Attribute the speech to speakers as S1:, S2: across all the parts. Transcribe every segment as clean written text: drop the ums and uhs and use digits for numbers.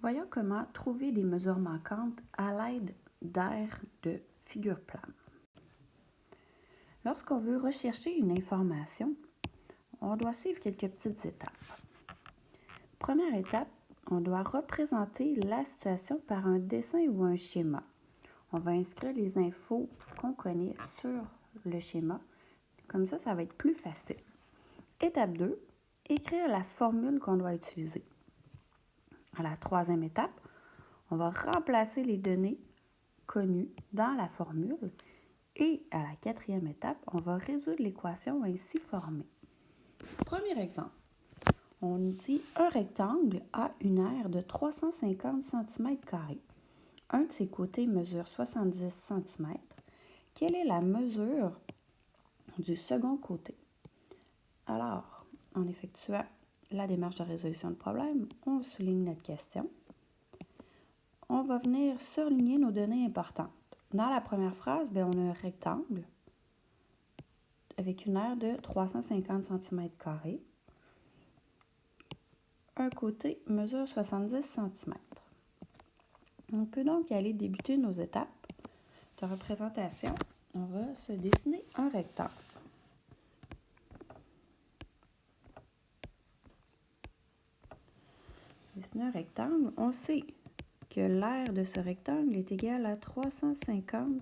S1: Voyons comment trouver des mesures manquantes à l'aide d'aires de figure plane. Lorsqu'on veut rechercher une information, on doit suivre quelques petites étapes. Première étape, on doit représenter la situation par un dessin ou un schéma. On va inscrire les infos qu'on connaît sur le schéma. Comme ça va être plus facile. Étape 2, écrire la formule qu'on doit utiliser. À la troisième étape, on va remplacer les données connues dans la formule et à la quatrième étape, on va résoudre l'équation ainsi formée. Premier exemple, on dit un rectangle a une aire de 350 cm². Un de ses côtés mesure 70 cm. Quelle est la mesure du second côté? Alors, en effectuant la démarche de résolution de problème, on souligne notre question. On va venir surligner nos données importantes. Dans la première phrase, on a un rectangle avec une aire de 350 cm². Un côté mesure 70 cm. On peut donc aller débuter nos étapes de représentation. On va se dessiner un rectangle. Dessiner un rectangle, on sait que l'aire de ce rectangle est égale à 350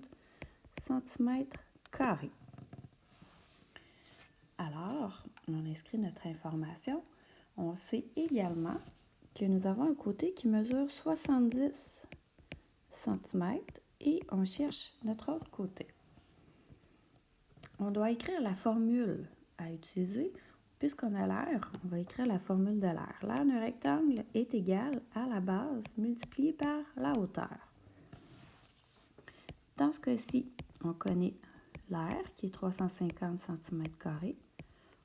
S1: cm². Alors, on inscrit notre information. On sait également que nous avons un côté qui mesure 70 cm et on cherche notre autre côté. On doit écrire la formule à utiliser. Puisqu'on a l'aire, on va écrire la formule de l'aire. L'aire d'un rectangle est égale à la base multipliée par la hauteur. Dans ce cas-ci, on connaît l'aire qui est 350 cm².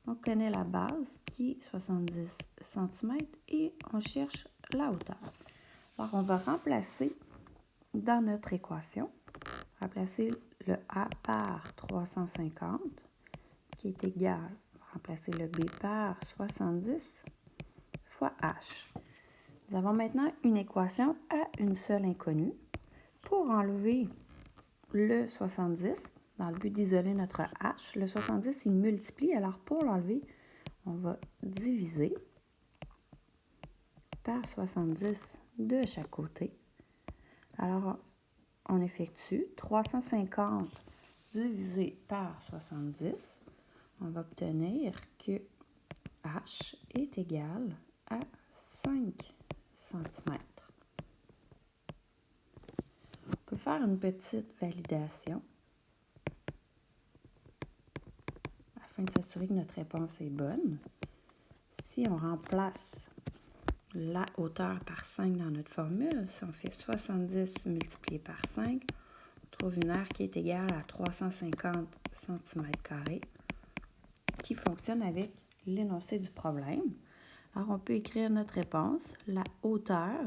S1: On connaît la base qui est 70 cm et on cherche la hauteur. Alors, on va remplacer dans notre équation, remplacer le A par 350 qui est égal, remplacer le B par 70 fois H. Nous avons maintenant une équation à une seule inconnue. Pour enlever le 70, dans le but d'isoler notre H, le 70, il multiplie. Alors, pour l'enlever, on va diviser par 70 de chaque côté. Alors, on effectue 350 divisé par 70. On va obtenir que H est égal à 5 cm. On peut faire une petite validation afin de s'assurer que notre réponse est bonne. Si on remplace la hauteur par 5 dans notre formule, si on fait 70 multiplié par 5, on trouve une aire qui est égale à 350 cm², qui fonctionne avec l'énoncé du problème. Alors, on peut écrire notre réponse. La hauteur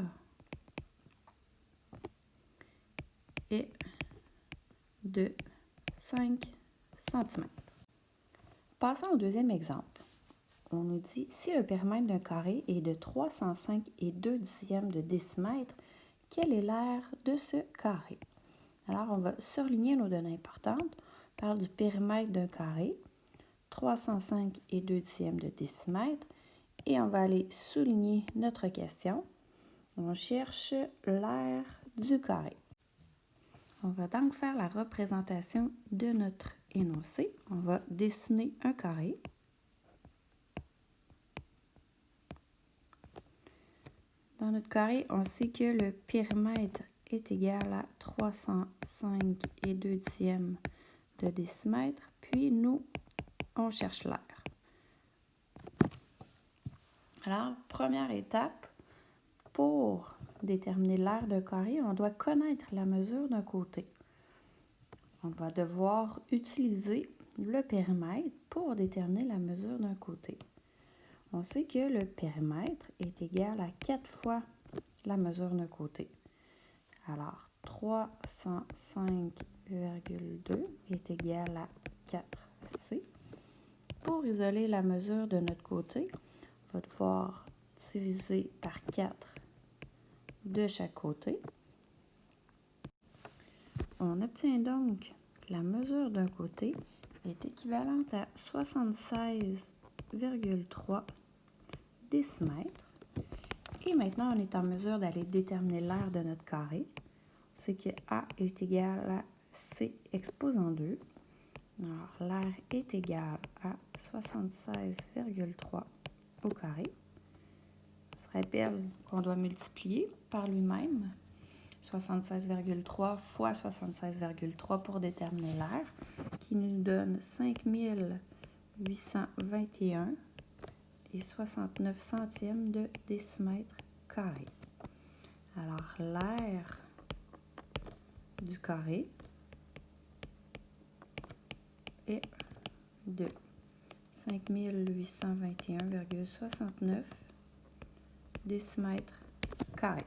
S1: est de 5 cm. Passons au deuxième exemple. On nous dit, si le périmètre d'un carré est de 305,2 de décimètre, quelle est l'aire de ce carré? Alors, on va surligner nos données importantes. On parle du périmètre d'un carré, 305,2 de décimètre, et on va aller souligner notre question. On cherche l'aire du carré. On va donc faire la représentation de notre énoncé. On va dessiner un carré. Dans notre carré, on sait que le périmètre est égal à 305,2 de décimètre. Puis, nous, on cherche l'aire. Alors, première étape, pour déterminer l'aire d'un carré, on doit connaître la mesure d'un côté. On va devoir utiliser le périmètre pour déterminer la mesure d'un côté. On sait que le périmètre est égal à 4 fois la mesure d'un côté. Alors, 305,2 est égal à 4C. Pour isoler la mesure de notre côté, on va devoir diviser par 4 de chaque côté. On obtient donc que la mesure d'un côté est équivalente à 76,3 décimètres. Et maintenant, on est en mesure d'aller déterminer l'aire de notre carré. C'est que A est égal à C exposant 2. Alors, l'aire est égal à 76,3 au carré. On se rappelle qu'on doit multiplier par lui-même. 76,3 fois 76,3 pour déterminer l'aire, qui nous donne 5821 et 69 centièmes de décimètre carré. Alors, l'aire du carré est de 5821,69 décimètres carrés.